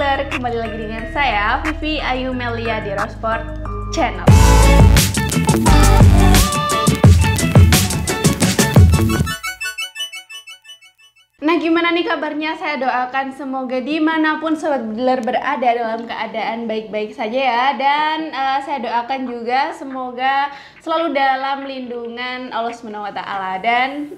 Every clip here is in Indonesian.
Viewer, kembali lagi dengan saya Vivi Ayu Melia di Rosport Channel. Nah, gimana nih kabarnya? Saya doakan semoga dimanapun Sobat Bediler berada dalam keadaan baik-baik saja ya. Dan saya doakan juga semoga selalu dalam lindungan Allah SWT. Dan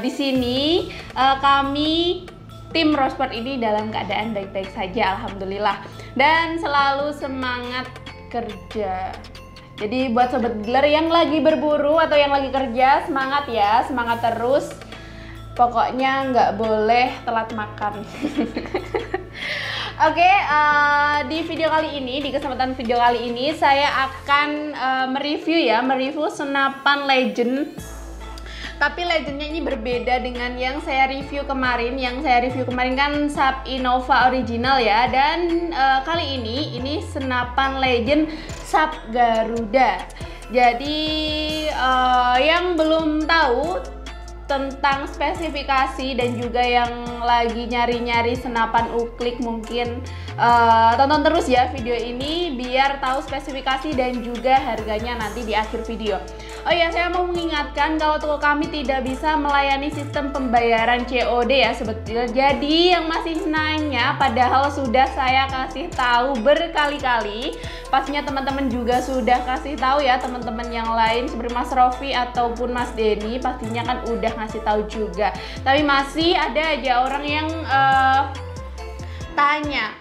di sini kami tim Rosport ini dalam keadaan baik-baik saja, alhamdulillah. Dan selalu semangat kerja. Jadi buat Sobat Bediler yang lagi berburu atau yang lagi kerja, semangat ya, semangat terus. Pokoknya nggak boleh telat makan. Oke, di video kali ini, di kesempatan video kali ini saya akan mereview senapan legend. Tapi legendnya ini berbeda dengan yang saya review kemarin. Yang saya review kemarin kan Sub Innova original ya. Dan kali ini senapan legend Sub Garuda. Jadi yang belum tahu tentang spesifikasi dan juga yang lagi nyari-nyari senapan uklik mungkin tonton terus ya video ini biar tahu spesifikasi dan juga harganya nanti di akhir video. Oh ya, saya mau mengingatkan kalau toko kami tidak bisa melayani sistem pembayaran COD ya sebetulnya. Jadi yang masih nanya padahal sudah saya kasih tahu berkali-kali. Pastinya teman-teman juga sudah kasih tahu ya, teman-teman yang lain seperti Mas Rofi ataupun Mas Denny pastinya kan udah ngasih tahu juga. Tapi masih ada aja orang yang tanya,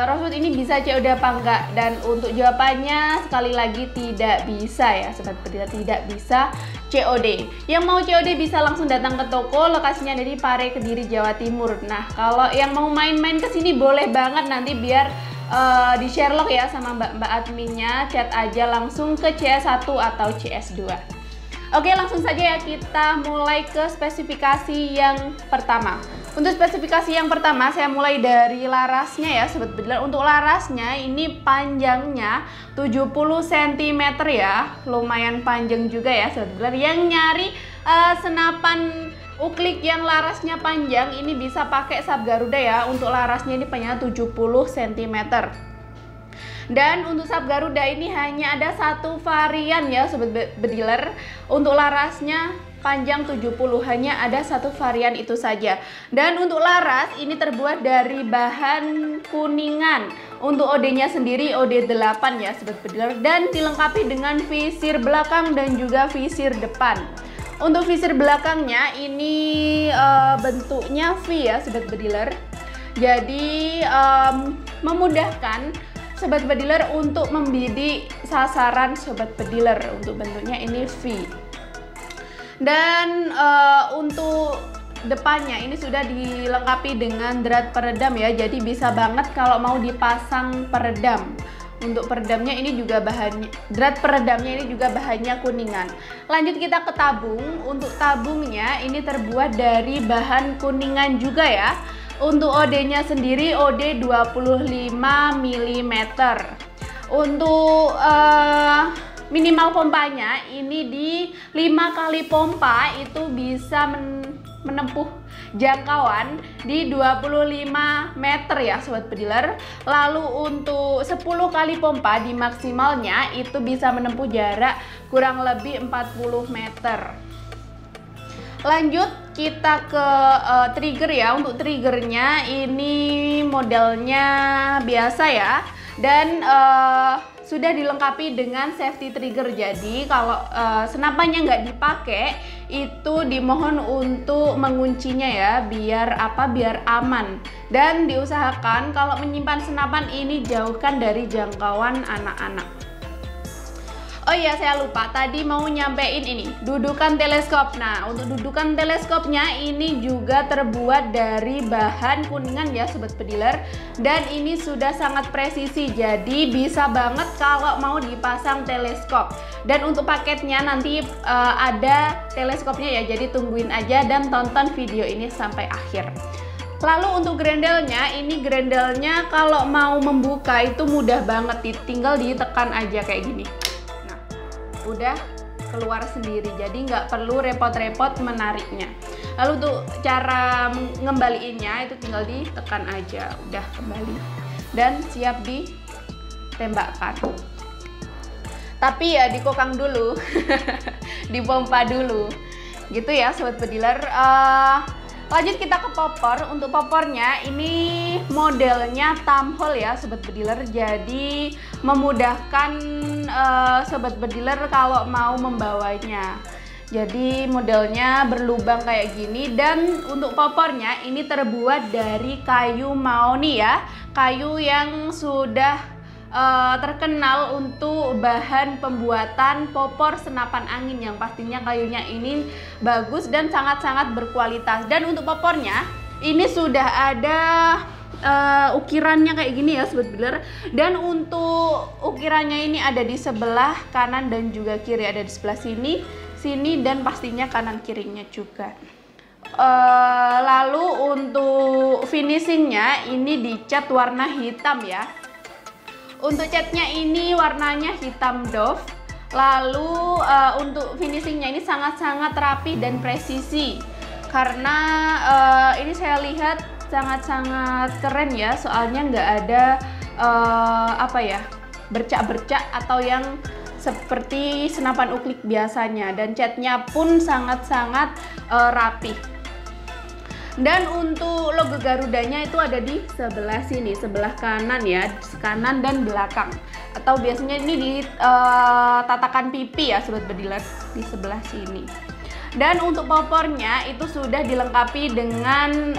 Rosport ini bisa COD apa enggak? Dan untuk jawabannya sekali lagi tidak bisa ya Sobat Bediler, tidak bisa COD. Yang mau COD bisa langsung datang ke toko, lokasinya ada di Pare, Kediri, Jawa Timur. Nah, kalau yang mau main-main ke sini boleh banget, nanti biar di Sherlock ya sama mbak-mbak adminnya, chat aja langsung ke CS1 atau CS2. Oke, langsung saja ya kita mulai ke spesifikasi yang pertama. Untuk spesifikasi yang pertama saya mulai dari larasnya ya Sobat Bediler. Untuk larasnya ini panjangnya 70 cm ya, lumayan panjang juga ya Sobat Bediler. Yang nyari senapan uklik yang larasnya panjang ini bisa pakai Sub Garuda ya. Untuk larasnya ini panjangnya 70 cm. Dan untuk Sub Garuda ini hanya ada satu varian ya Sobat Bediler. Untuk larasnya panjang 70, hanya ada satu varian itu saja. Dan untuk laras ini terbuat dari bahan kuningan. Untuk OD-nya sendiri OD8 ya Sobat Bediler. Dan dilengkapi dengan visir belakang dan juga visir depan. Untuk visir belakangnya ini bentuknya V ya Sobat Bediler. Jadi memudahkan Sobat Bediler untuk membidik sasaran Sobat Bediler. Untuk bentuknya ini V. Dan untuk depannya ini sudah dilengkapi dengan drat peredam ya. Jadi bisa banget kalau mau dipasang peredam. Untuk peredamnya ini juga bahannya, drat peredamnya ini juga bahannya kuningan. Lanjut kita ke tabung. Untuk tabungnya ini terbuat dari bahan kuningan juga ya. Untuk OD-nya sendiri OD 25 mm. Untuk minimal pompanya ini di 5 kali pompa itu bisa menempuh jangkauan di 25 meter ya Sobat Bediler. Lalu untuk 10 kali pompa di maksimalnya itu bisa menempuh jarak kurang lebih 40 meter. Lanjut kita ke trigger ya. Untuk triggernya ini modelnya biasa ya. Dan sudah dilengkapi dengan safety trigger. Jadi kalau senapannya nggak dipakai itu dimohon untuk menguncinya ya, biar aman. Dan diusahakan kalau menyimpan senapan ini jauhkan dari jangkauan anak-anak. Oh iya, saya lupa tadi mau nyampein ini dudukan teleskop. Nah, untuk dudukan teleskopnya ini juga terbuat dari bahan kuningan ya Sobat Bediler. Dan ini sudah sangat presisi, jadi bisa banget kalau mau dipasang teleskop. Dan untuk paketnya nanti ada teleskopnya ya, jadi tungguin aja dan tonton video ini sampai akhir. Lalu untuk grendelnya, ini grendelnya kalau mau membuka itu mudah banget, tinggal ditekan aja kayak gini. Udah keluar sendiri, jadi nggak perlu repot-repot menariknya. Lalu untuk cara ngembaliinnya itu tinggal ditekan aja, udah kembali dan siap ditembakkan. Tapi ya dikokang dulu, dipompa dulu, gitu ya sobat pediler. Lanjut kita ke popor. Untuk popornya ini modelnya thumb hole ya sobat bediler, jadi memudahkan sobat bediler kalau mau membawanya. Jadi modelnya berlubang kayak gini, dan untuk popornya ini terbuat dari kayu mahoni ya, kayu yang sudah terkenal untuk bahan pembuatan popor senapan angin, yang pastinya kayunya ini bagus dan sangat-sangat berkualitas. Dan untuk popornya ini sudah ada ukirannya kayak gini ya sobat bediler, dan untuk ukirannya ini ada di sebelah kanan dan juga kiri, ada di sebelah sini, dan pastinya kanan kirinya juga. Lalu untuk finishingnya ini dicat warna hitam ya. Untuk catnya ini warnanya hitam doff. Lalu untuk finishingnya ini sangat-sangat rapi dan presisi, karena ini saya lihat sangat-sangat keren ya, soalnya nggak ada apa ya, bercak-bercak atau yang seperti senapan uklik biasanya, dan catnya pun sangat-sangat rapi. Dan untuk logo Garudanya itu ada di sebelah sini, sebelah kanan ya, kanan dan belakang. Atau biasanya ini di tatakan pipi ya sobat bediler, di sebelah sini. Dan untuk popornya itu sudah dilengkapi dengan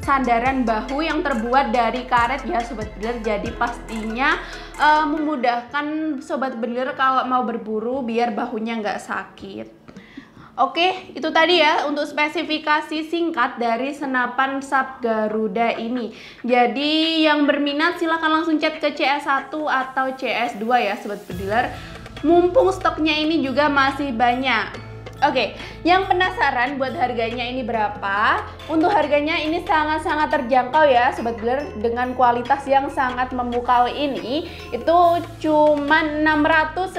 sandaran bahu yang terbuat dari karet ya sobat bediler, jadi pastinya memudahkan sobat bediler kalau mau berburu biar bahunya nggak sakit. Oke, itu tadi ya untuk spesifikasi singkat dari senapan SAP Garuda ini. Jadi yang berminat silahkan langsung chat ke CS1 atau CS2 ya sobat bediler, mumpung stoknya ini juga masih banyak. Oke, yang penasaran buat harganya ini berapa? Untuk harganya ini sangat-sangat terjangkau ya sobat bediler, dengan kualitas yang sangat memukau ini. Itu cuma 650.000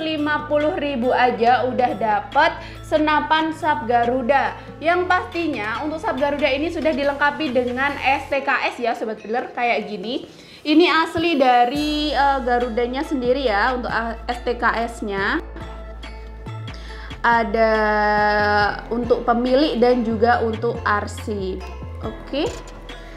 aja udah dapet senapan SAP Garuda. Yang pastinya untuk SAP Garuda ini sudah dilengkapi dengan STKS ya sobat bediler, kayak gini. Ini asli dari Garudanya sendiri ya untuk STKS-nya. Ada untuk pemilik dan juga untuk arsip. Oke.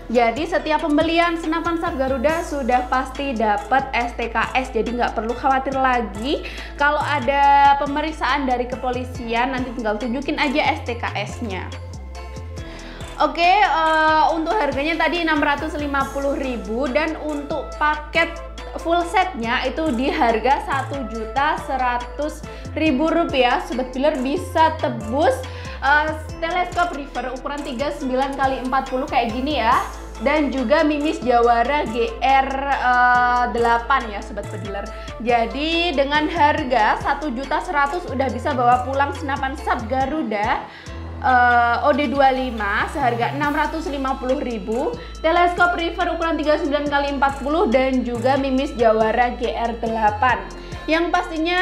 Jadi setiap pembelian senapan SAP Garuda sudah pasti dapat STKS, jadi nggak perlu khawatir lagi kalau ada pemeriksaan dari kepolisian, nanti tinggal tunjukin aja STKS-nya. Oke, untuk harganya tadi 650.000, dan untuk paket full setnya itu di harga Rp1.100.000 sobat bediler, bisa tebus teleskop river ukuran 39x40 kayak gini ya, dan juga mimis Jawara GR8 ya sobat bediler. Jadi dengan harga Rp1.100.000 udah bisa bawa pulang senapan SAP Garuda OD25 seharga Rp650.000, teleskop river ukuran 39x40 dan juga mimis Jawara GR8. Yang pastinya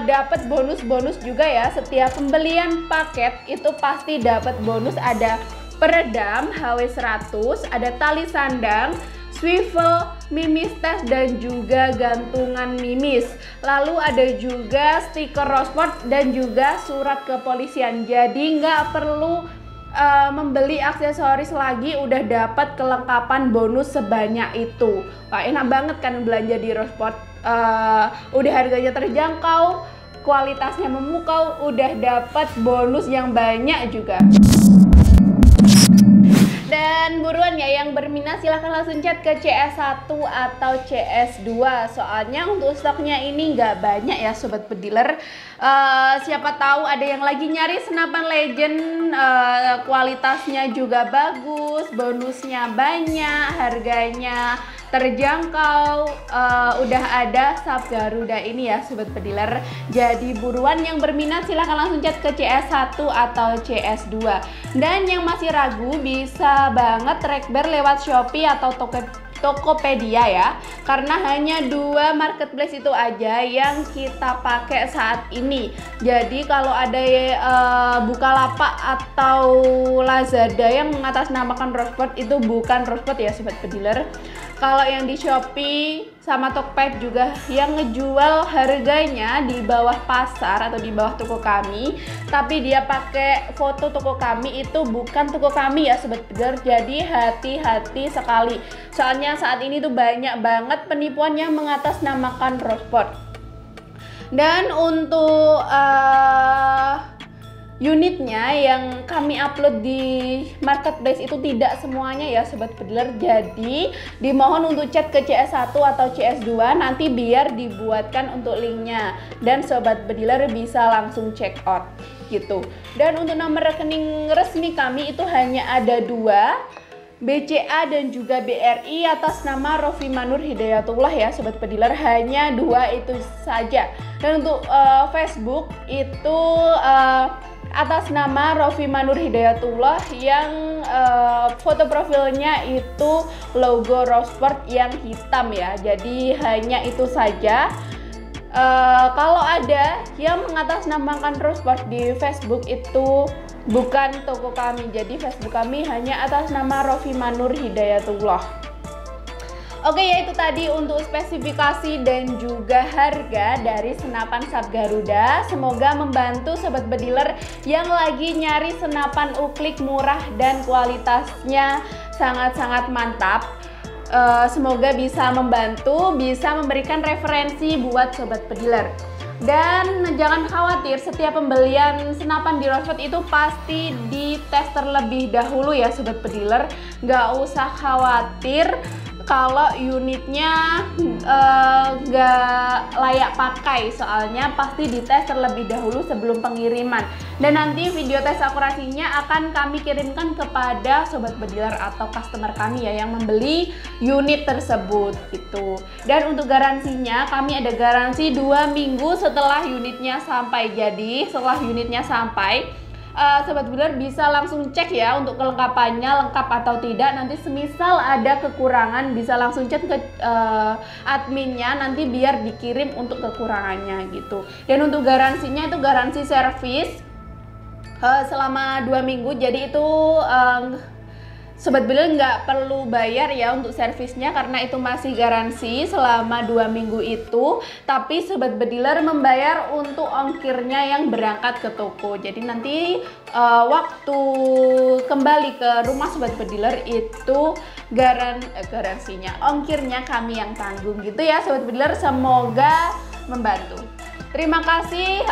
dapat bonus-bonus juga ya. Setiap pembelian paket itu pasti dapat bonus, ada peredam HW100, ada tali sandang, swivel, mimis tas, dan juga gantungan mimis. Lalu ada juga stiker Rosport dan juga surat kepolisian. Jadi nggak perlu membeli aksesoris lagi, udah dapat kelengkapan bonus sebanyak itu. Wah, enak banget kan belanja di Rosport. Udah harganya terjangkau, kualitasnya memukau, udah dapat bonus yang banyak juga. Dan buruan ya yang berminat silahkan langsung chat ke CS1 atau CS2, soalnya untuk stoknya ini nggak banyak ya sobat bediler. Siapa tahu ada yang lagi nyari senapan legend, kualitasnya juga bagus, bonusnya banyak, harganya terjangkau, udah ada SAP Garuda ini ya sobat bediler. Jadi buruan yang berminat silahkan langsung chat ke CS1 atau CS2. Dan yang masih ragu bisa banget rekber lewat Shopee atau Tokopedia ya, karena hanya 2 marketplace itu aja yang kita pakai saat ini. Jadi kalau ada Bukalapak atau Lazada yang mengatasnamakan Rosebud, itu bukan Rosebud ya Sobat Pediler. Kalau yang di Shopee sama Tokped juga yang ngejual harganya di bawah pasar atau di bawah toko kami, tapi dia pakai foto toko kami, itu bukan toko kami ya Sobat Pediler. Jadi hati-hati sekali. Soalnya saat ini tuh banyak banget penipuan yang mengatasnamakan Rosebud. Dan untuk unitnya yang kami upload di marketplace itu tidak semuanya ya Sobat Pediler. Jadi dimohon untuk chat ke CS1 atau CS2 nanti biar dibuatkan untuk linknya, dan Sobat Pediler bisa langsung check out gitu. Dan untuk nomor rekening resmi kami itu hanya ada 2, BCA dan juga BRI atas nama Rofimanur Hidayatullah ya Sobat Pediler, hanya 2 itu saja. Dan untuk Facebook itu atas nama Rofimanur Hidayatullah yang foto profilnya itu logo Rosebud yang hitam ya. Jadi hanya itu saja. Kalau ada yang mengatasnamakan Rosebud di Facebook itu bukan toko kami. Jadi Facebook kami hanya atas nama Rofimanur Hidayatullah. Oke, ya itu tadi untuk spesifikasi dan juga harga dari senapan Sub Garuda. Semoga membantu Sobat Pediler yang lagi nyari senapan uklik murah dan kualitasnya sangat-sangat mantap. Semoga bisa membantu, bisa memberikan referensi buat Sobat Pediler. Dan jangan khawatir, setiap pembelian senapan di Rosebud itu pasti dites terlebih dahulu ya Sobat Pediler. Nggak usah khawatir kalau unitnya nggak layak pakai, soalnya pasti dites terlebih dahulu sebelum pengiriman. Dan nanti video tes akurasinya akan kami kirimkan kepada Sobat Pediler atau customer kami ya yang membeli unit tersebut gitu. Dan untuk garansinya kami ada garansi 2 minggu setelah unitnya sampai. Jadi setelah unitnya sampai, Sobat Pediler bisa langsung cek ya untuk kelengkapannya lengkap atau tidak. Nanti semisal ada kekurangan bisa langsung chat ke adminnya, nanti biar dikirim untuk kekurangannya gitu. Dan untuk garansinya itu garansi servis selama 2 minggu. Jadi itu Sobat Pediler nggak perlu bayar ya untuk servisnya karena itu masih garansi selama 2 minggu itu. Tapi Sobat Pediler membayar untuk ongkirnya yang berangkat ke toko. Jadi nanti waktu kembali ke rumah Sobat Pediler itu garansinya, ongkirnya kami yang tanggung gitu ya Sobat Pediler. Semoga membantu. Terima kasih,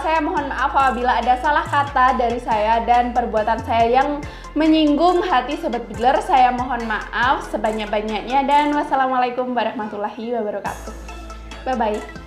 saya mohon maaf apabila ada salah kata dari saya dan perbuatan saya yang menyinggung hati Sobat Pediler. Saya mohon maaf sebanyak-banyaknya dan wassalamualaikum warahmatullahi wabarakatuh. Bye-bye.